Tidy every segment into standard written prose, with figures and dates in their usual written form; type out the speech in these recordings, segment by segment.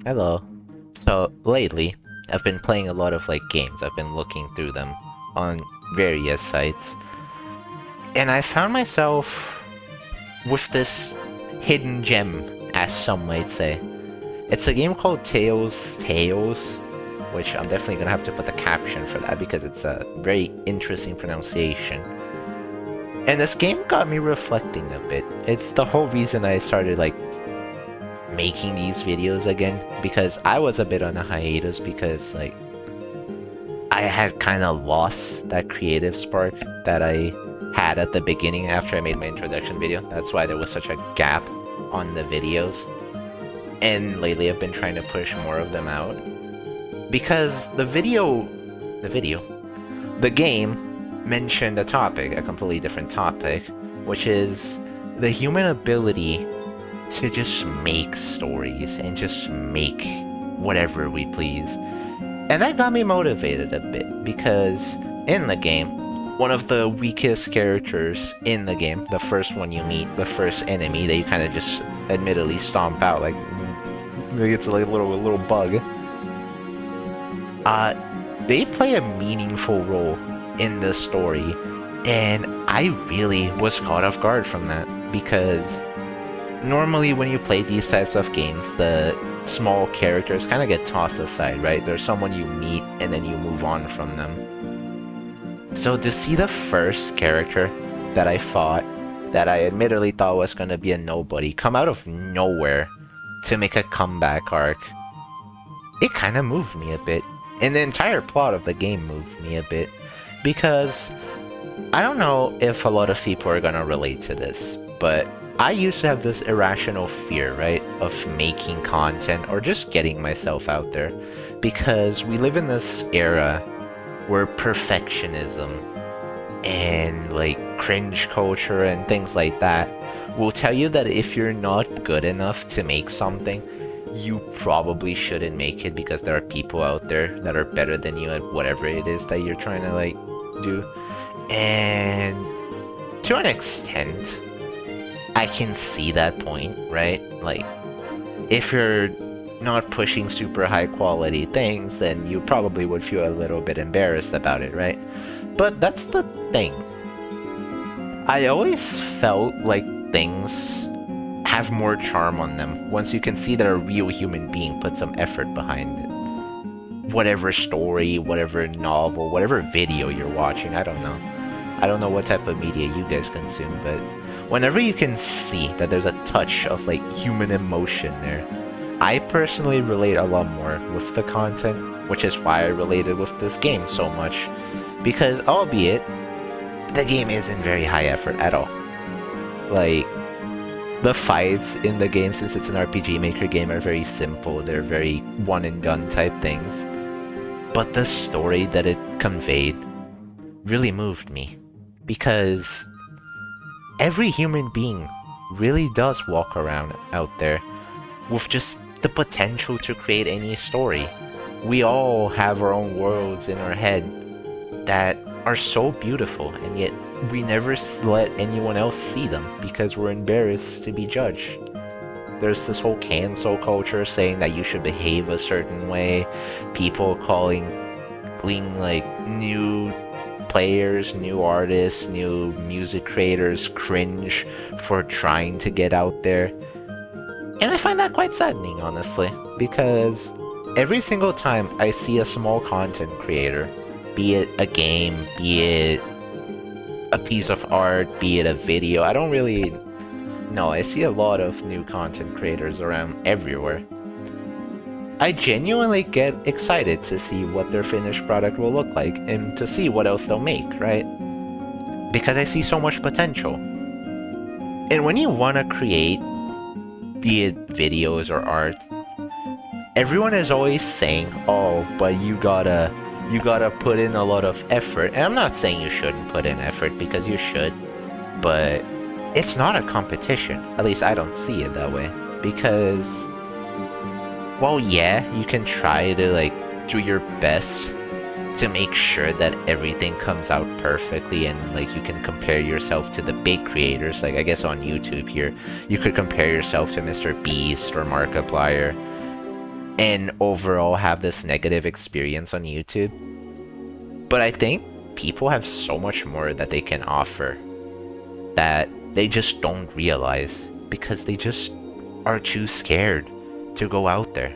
Hello. So lately, I've been playing a lot of games. I've been looking through them on various sites, and I found myself with this hidden gem, as some might say. It's a game called Tales, which I'm definitely gonna have to put the caption for that because it's a very interesting pronunciation. And this game got me reflecting a bit. It's the whole reason I started making these videos again, because I was a bit on a hiatus because I had kind of lost that creative spark that I had at the beginning after I made my introduction video. That's why there was such a gap on the videos. And lately I've been trying to push more of them out because the game mentioned a topic, a completely different topic, which is the human ability to just make stories and just make whatever we please. And that got me motivated a bit because in the game, one of the weakest characters in the game, the first one you meet, the first enemy that you kind of just admittedly stomp out like it's like a little bug. They play a meaningful role in the story, and I really was caught off guard from that because normally when you play these types of games, the small characters kind of get tossed aside, right? There's someone you meet and then you move on from them. So to see the first character that I fought, that I admittedly thought was going to be a nobody, come out of nowhere to make a comeback arc, it kind of moved me a bit. And the entire plot of the game moved me a bit because I don't know if a lot of people are going to relate to this, but I used to have this irrational fear, right, of making content or just getting myself out there because we live in this era where perfectionism and cringe culture and things like that will tell you that if you're not good enough to make something, you probably shouldn't make it because there are people out there that are better than you at whatever it is that you're trying to do. And to an extent, I can see that point, right? If you're not pushing super high quality things, then you probably would feel a little bit embarrassed about it, right? But that's the thing. I always felt like things have more charm on them once you can see that a real human being put some effort behind it. Whatever story, whatever novel, whatever video you're watching, I don't know. I don't know what type of media you guys consume, but whenever you can see that there's a touch of human emotion there, I personally relate a lot more with the content, which is why I related with this game so much. Because albeit, the game isn't very high effort at all. The fights in the game, since it's an RPG Maker game, are very simple. They're very one and done type things. But the story that it conveyed really moved me. Because every human being really does walk around out there with just the potential to create any story. We all have our own worlds in our head that are so beautiful, and yet we never let anyone else see them because we're embarrassed to be judged. There's this whole cancel culture saying that you should behave a certain way, people calling new players, new artists, new music creators cringe for trying to get out there. And I find that quite saddening, honestly, because every single time I see a small content creator, be it a game, be it a piece of art, be it a video, I don't really know. I see a lot of new content creators around everywhere. I genuinely get excited to see what their finished product will look like and to see what else they'll make, right? Because I see so much potential. And when you want to create, be it videos or art, everyone is always saying, oh, but you gotta put in a lot of effort. And I'm not saying you shouldn't put in effort, because you should, but it's not a competition. At least I don't see it that way. Because, well, yeah, you can try to do your best to make sure that everything comes out perfectly, and you can compare yourself to the big creators. I guess on YouTube here, you could compare yourself to Mr. Beast or Markiplier. and overall have this negative experience on YouTube. But I think people have so much more that they can offer that they just don't realize because they just are too scared to go out there.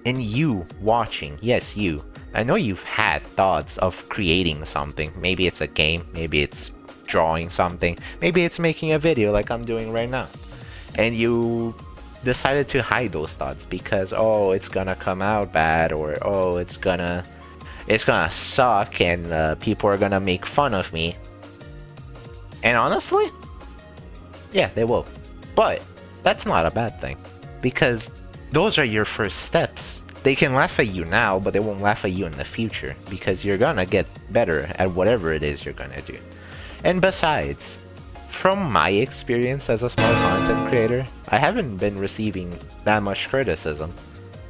And you watching, yes, you. I know you've had thoughts of creating something. Maybe it's a game, maybe it's drawing something, maybe it's making a video like I'm doing right now. And you decided to hide those thoughts because, oh, it's gonna come out bad, or oh, it's gonna suck, and people are gonna make fun of me. And honestly, yeah, they will. But that's not a bad thing, because those are your first steps. They can laugh at you now, but they won't laugh at you in the future, because you're gonna get better at whatever it is you're gonna do. And besides, from my experience as a small content creator, I haven't been receiving that much criticism.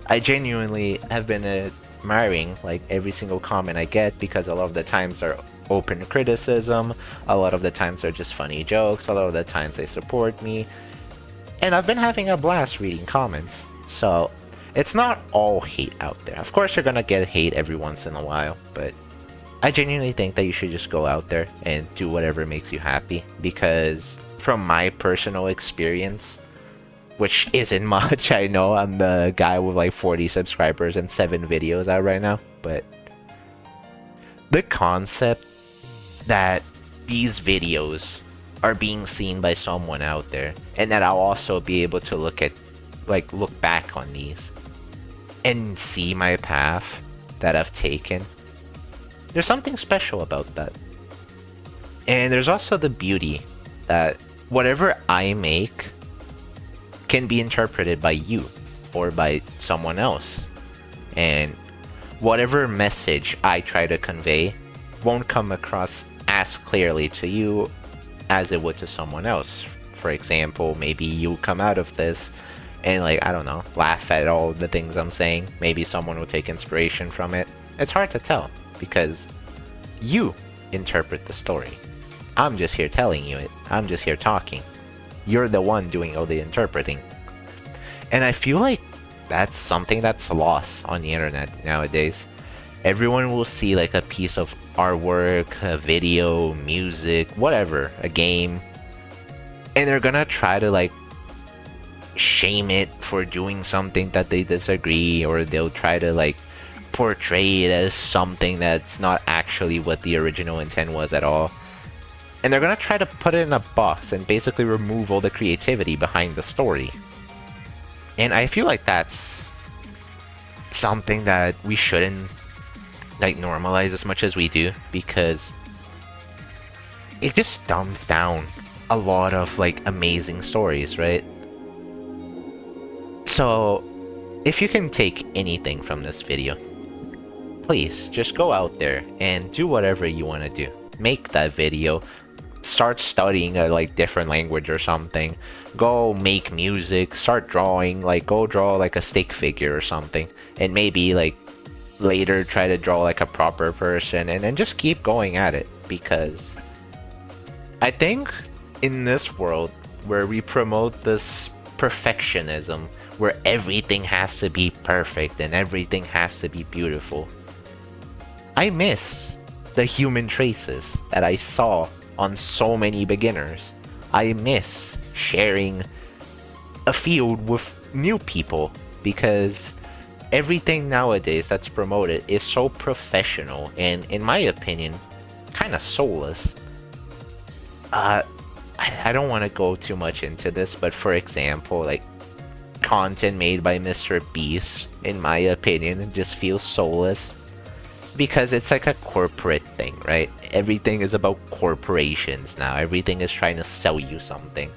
I genuinely have been admiring like every single comment I get, because a lot of the times are open criticism, a lot of the times are just funny jokes, a lot of the times they support me, and I've been having a blast reading comments. So it's not all hate out there. Of course you're gonna get hate every once in a while, but I genuinely think that you should just go out there and do whatever makes you happy, because from my personal experience, which isn't much, I know I'm the guy with like 40 subscribers and 7 videos out right now, but the concept that these videos are being seen by someone out there, and that I'll also be able to look back on these and see my path that I've taken, there's something special about that. And there's also the beauty that whatever I make can be interpreted by you or by someone else. And whatever message I try to convey won't come across as clearly to you as it would to someone else. For example, maybe you come out of this and I don't know, laugh at all the things I'm saying. Maybe someone will take inspiration from it. It's hard to tell, because you interpret the story. I'm just here telling you it. I'm just here talking. You're the one doing all the interpreting. And I feel like that's something that's lost on the internet nowadays. Everyone will see like a piece of artwork, a video, music, whatever, a game, and they're gonna try to shame it for doing something that they disagree, or they'll try to portray it as something that's not actually what the original intent was at all. And they're gonna try to put it in a box and basically remove all the creativity behind the story. And I feel like that's something that we shouldn't normalize as much as we do, because it just dumbs down a lot of amazing stories, right? So if you can take anything from this video, please just go out there and do whatever you want to do. Make that video, start studying a different language or something, go make music, start drawing, go draw a stick figure or something, and maybe later try to draw a proper person, and then just keep going at it. Because I think in this world where we promote this perfectionism, where everything has to be perfect and everything has to be beautiful, I miss the human traces that I saw on so many beginners. I miss sharing a field with new people, because everything nowadays that's promoted is so professional and, in my opinion, kind of soulless. I don't want to go too much into this, but for example, content made by Mr. Beast, in my opinion, just feels soulless, because it's a corporate thing, right? Everything is about corporations now. Everything is trying to sell you something.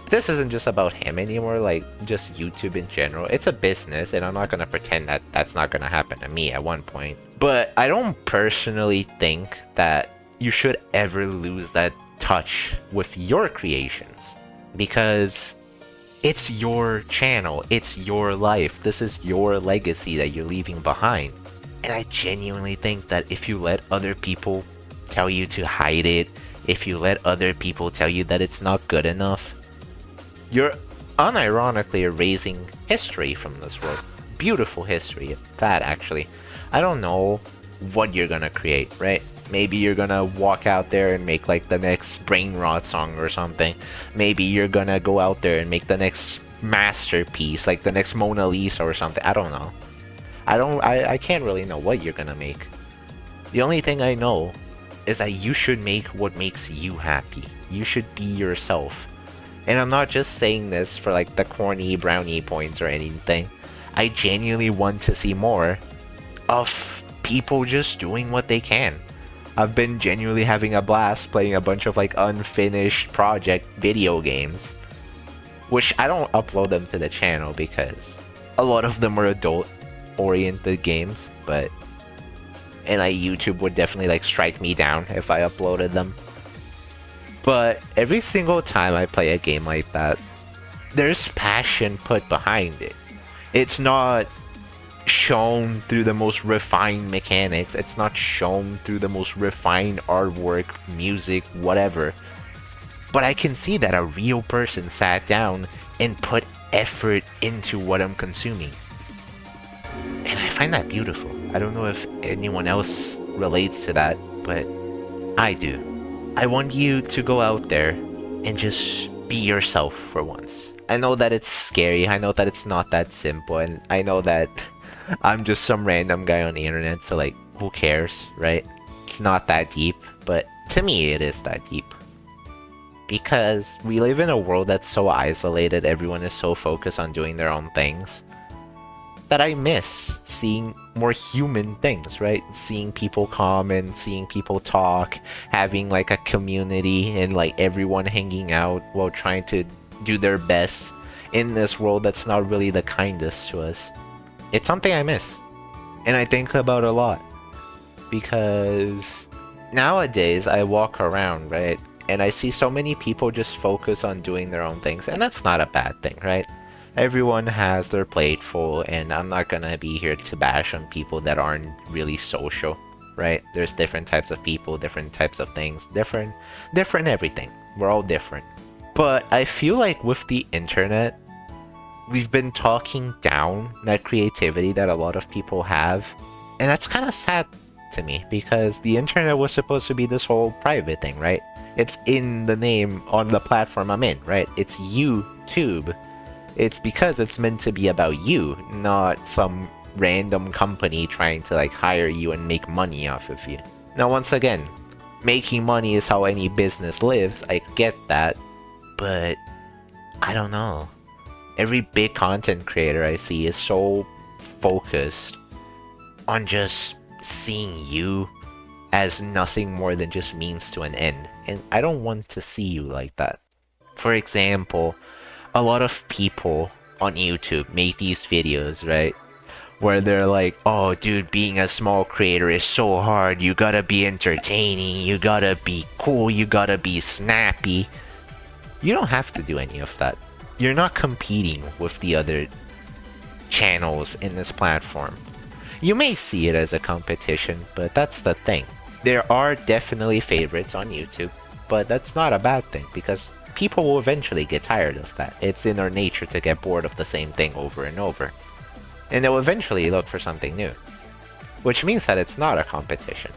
This isn't just about him anymore, just YouTube in general. It's a business, and I'm not gonna pretend that that's not gonna happen to me at one point. But I don't personally think that you should ever lose that touch with your creations, because it's your channel, it's your life, this is your legacy that you're leaving behind. And I genuinely think that if you let other people tell you to hide it, if you let other people tell you that it's not good enough, you're unironically erasing history from this world. beautiful history. That actually, I don't know what you're gonna create, right? Maybe you're gonna walk out there and make like the next Brain Rot song or something. Maybe you're gonna go out there and make the next masterpiece, like the next Mona Lisa or something. I don't know. I can't really know what you're gonna make. The only thing I know is that you should make what makes you happy. You should be yourself. And I'm not just saying this for like the corny brownie points or anything. I genuinely want to see more of people just doing what they can. I've been genuinely having a blast playing a bunch of like unfinished project video games, which I don't upload them to the channel because a lot of them are adult oriented games, and like YouTube would definitely like strike me down if I uploaded them. But every single time I play a game like that, there's passion put behind it. It's not shown through the most refined mechanics. It's not shown through the most refined artwork, music, whatever. But I can see that a real person sat down and put effort into what I'm consuming. And I find that beautiful. I don't know if anyone else relates to that, but I do. I want you to go out there and just be yourself for once. I know that it's scary, I know that it's not that simple, and I know that I'm just some random guy on the internet, so like, who cares, right? It's not that deep, but to me it is that deep. Because we live in a world that's so isolated, everyone is so focused on doing their own things, that I miss seeing more human things, right? Seeing people comment, seeing people talk, having like a community and like everyone hanging out while trying to do their best in this world that's not really the kindest to us. It's something I miss, and I think about a lot, because nowadays I walk around, right, and I see so many people just focus on doing their own things, and that's not a bad thing, right? Everyone has their plate full, and I'm not gonna be here to bash on people that aren't really social, right? There's different types of people, different types of things, different everything. We're all different. But I feel like with the internet, we've been talking down that creativity that a lot of people have, and that's kind of sad to me, because the internet was supposed to be this whole private thing, right? It's in the name on the platform I'm in, right? It's YouTube. It's because it's meant to be about you, not some random company trying to like hire you and make money off of you. Now, once again, making money is how any business lives. I get that, but I don't know. Every big content creator I see is so focused on just seeing you as nothing more than just means to an end. And I don't want to see you like that. For example, a lot of people on YouTube make these videos, right? Where they're like, oh dude, being a small creator is so hard. You gotta be entertaining, you gotta be cool, you gotta be snappy. You don't have to do any of that. You're not competing with the other channels in this platform. You may see it as a competition, but that's the thing. There are definitely favorites on YouTube, but that's not a bad thing, because people will eventually get tired of that. It's in their nature to get bored of the same thing over and over. And they'll eventually look for something new. Which means that it's not a competition.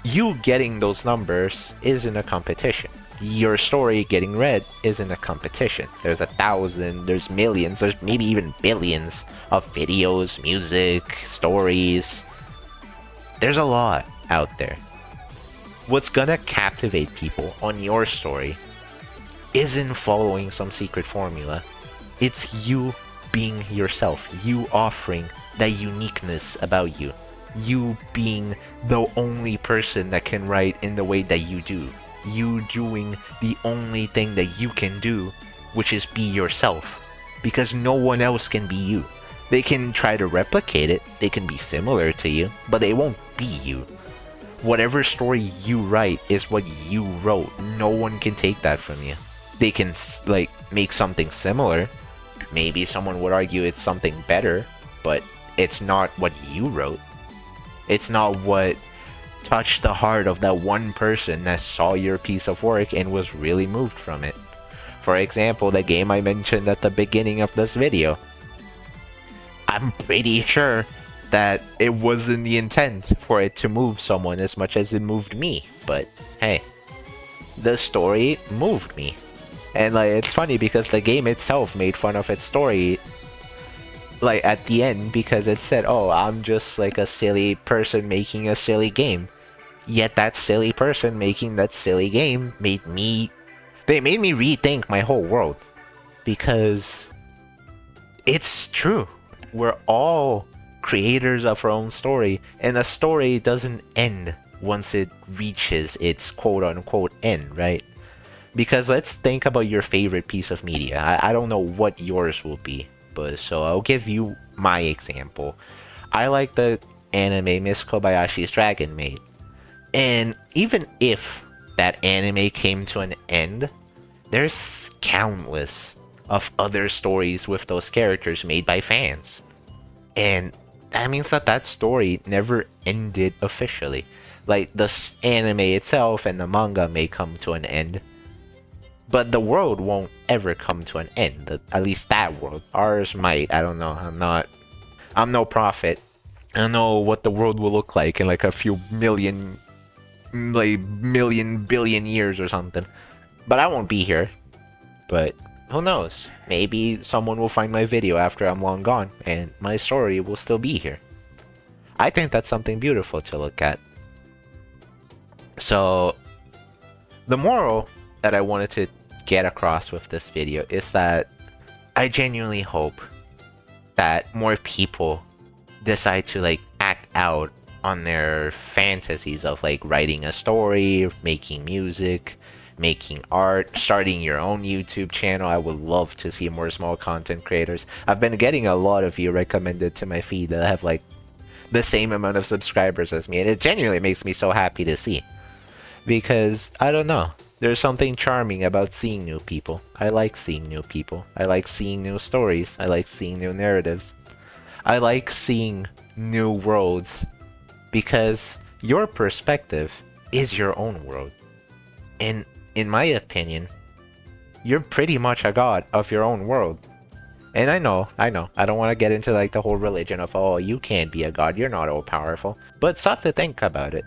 You getting those numbers isn't a competition. Your story getting read isn't a competition. There's 1,000, there's millions, there's maybe even billions of videos, music, stories. There's a lot out there. What's gonna captivate people on your story isn't following some secret formula. It's you being yourself, you offering that uniqueness about you, you being the only person that can write in the way that you do, you doing the only thing that you can do, which is be yourself, because no one else can be you. They can try to replicate it, they can be similar to you, but they won't be you. Whatever story you write is what you wrote. No one can take that from you. They can like make something similar. Maybe someone would argue it's something better, but it's not what you wrote. It's not what touched the heart of that one person that saw your piece of work and was really moved from it. For example, the game I mentioned at the beginning of this video. I'm pretty sure that it wasn't the intent for it to move someone as much as it moved me. But hey, the story moved me. And like it's funny because the game itself made fun of its story like at the end because it said, "Oh, I'm just like a silly person making a silly game." Yet that silly person making that silly game made me rethink my whole world because it's true. We're all creators of our own story, and a story doesn't end once it reaches its quote-unquote end, right? Because let's think about your favorite piece of media. I don't know what yours will be, but so I'll give you my example. I like the anime Miss Kobayashi's Dragon Maid. And even if that anime came to an end, there's countless of other stories with those characters made by fans. And that means that that story never ended officially. Like, the anime itself and the manga may come to an end, but the world won't ever come to an end. At least that world. Ours might. I don't know. I'm no prophet. I don't know what the world will look like in like a few million billion years or something. But I won't be here. But who knows? Maybe someone will find my video after I'm long gone and my story will still be here. I think that's something beautiful to look at. So the moral that I wanted to get across with this video is that I genuinely hope that more people decide to like act out on their fantasies of like writing a story, making music, making art, starting your own YouTube channel. I would love to see more small content creators. I've been getting a lot of you recommended to my feed that have like the same amount of subscribers as me, and it genuinely makes me so happy to see. Because, I don't know, there's something charming about seeing new people. I like seeing new people. I like seeing new stories. I like seeing new narratives. I like seeing new worlds because your perspective is your own world. And in my opinion, you're pretty much a god of your own world. And I know, I don't want to get into like the whole religion of, oh, you can't be a god, you're not all powerful. But stop to think about it.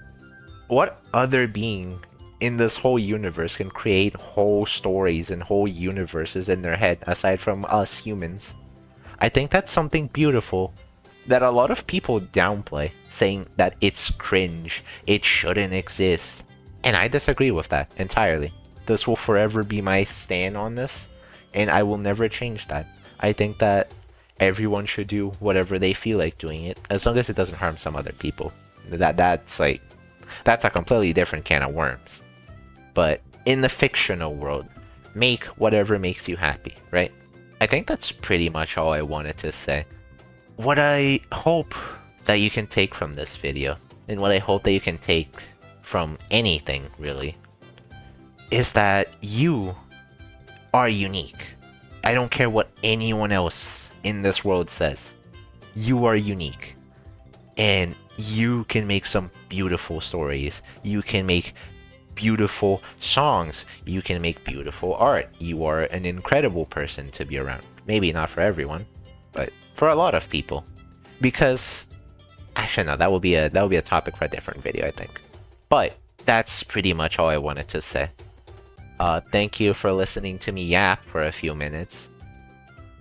What other being in this whole universe can create whole stories and whole universes in their head aside from us humans? I think that's something beautiful that a lot of people downplay, saying that it's cringe, it shouldn't exist. And I disagree with that entirely. This will forever be my stand on this, and I will never change that. I think that everyone should do whatever they feel like doing it, as long as it doesn't harm some other people. That's a completely different can of worms. But in the fictional world, make whatever makes you happy, right? I think that's pretty much all I wanted to say. What I hope that you can take from this video, and what I hope that you can take from anything, really, is that you are unique. I don't care what anyone else in this world says. You are unique. And you can make some beautiful stories. You can make beautiful songs. You can make beautiful art. You are an incredible person to be around. Maybe not for everyone, but for a lot of people. Because actually no, that will be a topic for a different video, I think. But that's pretty much all I wanted to say. Thank you for listening to me yap for a few minutes.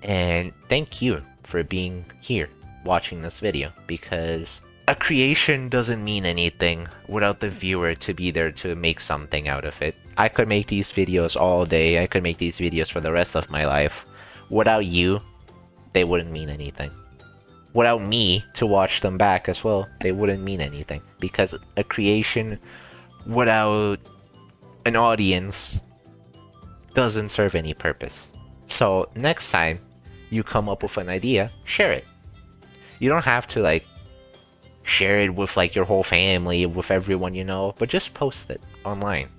And thank you for being here watching this video, because a creation doesn't mean anything without the viewer to be there to make something out of it. I could make these videos all day, I could make these videos for the rest of my life. Without you, they wouldn't mean anything. Without me to watch them back as well, they wouldn't mean anything. Because a creation without an audience doesn't serve any purpose. So next time you come up with an idea, share it. You don't have to like share it with like your whole family, with everyone you know, but just post it online.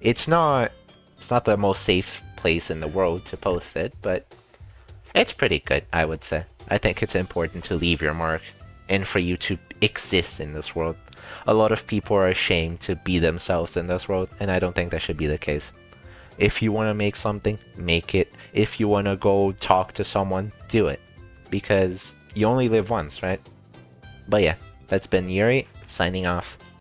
It's not the most safe place in the world to post it, but it's pretty good, I would say. I think it's important to leave your mark and for you to exist in this world. A lot of people are ashamed to be themselves in this world, and I don't think that should be the case. If you want to make something, make it. If you want to go talk to someone, do it. Because you only live once, right? But yeah, that's been Yuri, signing off.